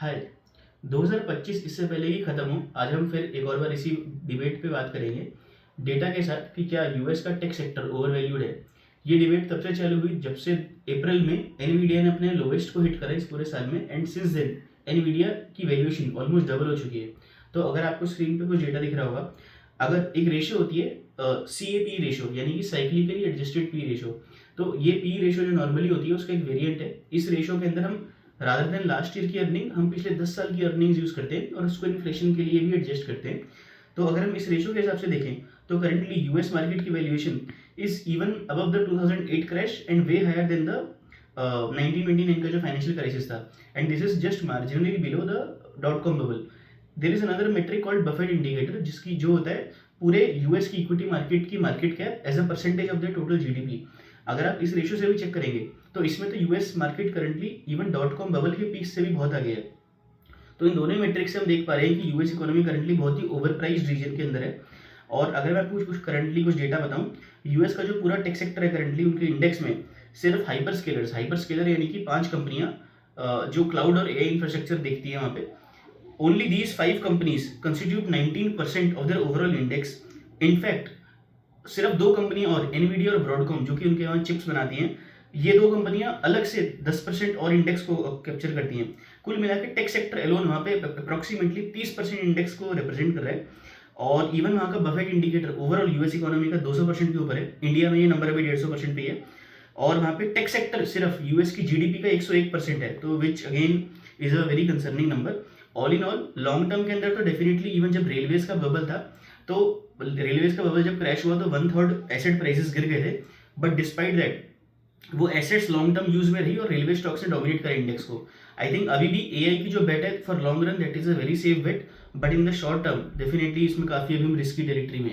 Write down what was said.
हाय। 2025 इससे पहले ही खत्म हो, आज हम फिर एक और बार इसी डिबेट पे बात करेंगे डेटा के साथ कि क्या यूएस का टेक सेक्टर ओवरवैल्यूड है। ये डिबेट तब से चालू हुई जब से अप्रैल में एनवीडिया ने अपने लोवेस्ट को हिट करा इस पूरे साल में, एंड सिंस देन एनवीडिया की वैल्यूएशन ऑलमोस्ट डबल हो चुकी है। तो अगर आपको स्क्रीन पे कुछ डेटा दिख रहा होगा, अगर एक रेशियो होती है सी ए पी रेशियो, यानी कि साइक्लिकली एडजस्टेड पी रेशियो, तो ये पी रेशियो जो नॉर्मली होती है उसका एक वेरिएंट है। इस रेशियो के अंदर हम रादर देन लास्ट ईयर की अर्निंग हम पिछले 10 साल की अर्निंग्स यूज करते हैं और उसको इन्फ्लेशन के लिए भी एडजस्ट करते हैं। तो अगर हम इस रेशियो के हिसाब से देखें तो करेंटली यूएस मार्केट की valuation is even above the 2008 crash and way higher than the 1929 का जो फाइनेंशियल क्राइसिस था, and this is just marginally below the dot com bubble. There is another metric called Buffett indicator, जिसकी जो होता है पूरे US की equity market की market cap as a percentage of the total GDP. अगर आप इस रेशियो से भी चेक करेंगे तो इसमें तो US market currently even dot com bubble के पीक से भी बहुत आगे है। तो इन दोनों मेट्रिक से हम देख पा रहे हैं कि यूएस इकोनॉमी करंटली बहुत ही ओवर प्राइस्ड रीजन के अंदर है। और अगर मैं आपको कुछ करंटली कुछ डेटा बताऊं, यूएस का जो पूरा टेक सेक्टर है करंटली उनके इंडेक्स में सिर्फ हाइपर स्केलर यानी कि 5 कंपनियां जो क्लाउड और एआई इंफ्रास्ट्रक्चर देखती है वहां पे, only these 5 companies constitute 19% of their overall index. In fact सिर्फ 2 कंपनियां और एनवीडिया और ब्रॉडकॉम जो कि उनके वहाँ चिप्स बनाती हैं, ये 2 कंपनियां अलग से 10% और इंडेक्स को कैप्चर करती हैं। कुल मिला के टेक सेक्टर एलोन वहाँ पे अप्रोक्सीमेटली 30% इंडेक्स को रिप्रेजेंट कर रहा है। और इवन वहाँ का Buffett indicator overall US economy का 200% के ऊपर है। इंडिया में ये नंबर अभी 150% पे है। और वहाँ पे टेक सेक्टर सिर्फ यूएस की जीडीपी का 101% है, तो which again is a very concerning number. All in all long term के अंदर तो डेफिनेटली इवन जब रेलवेज का बबल था, तो रेलवेज का बबल जब क्रैश हुआ तो 1/3 एसेट प्राइसेस गिर गए थे, बट डिस्पाइट दैट वो एसेट्स लॉन्ग टर्म यूज में रही और रेलवे स्टॉक से डोमिनेट करा इंडेक्स को। आई थिंक अभी भी एआई की जो बेट है for long run that is a very safe bet, but in the short term definitely इसमें काफी अभी हम रिस्की टेरिटरी में है।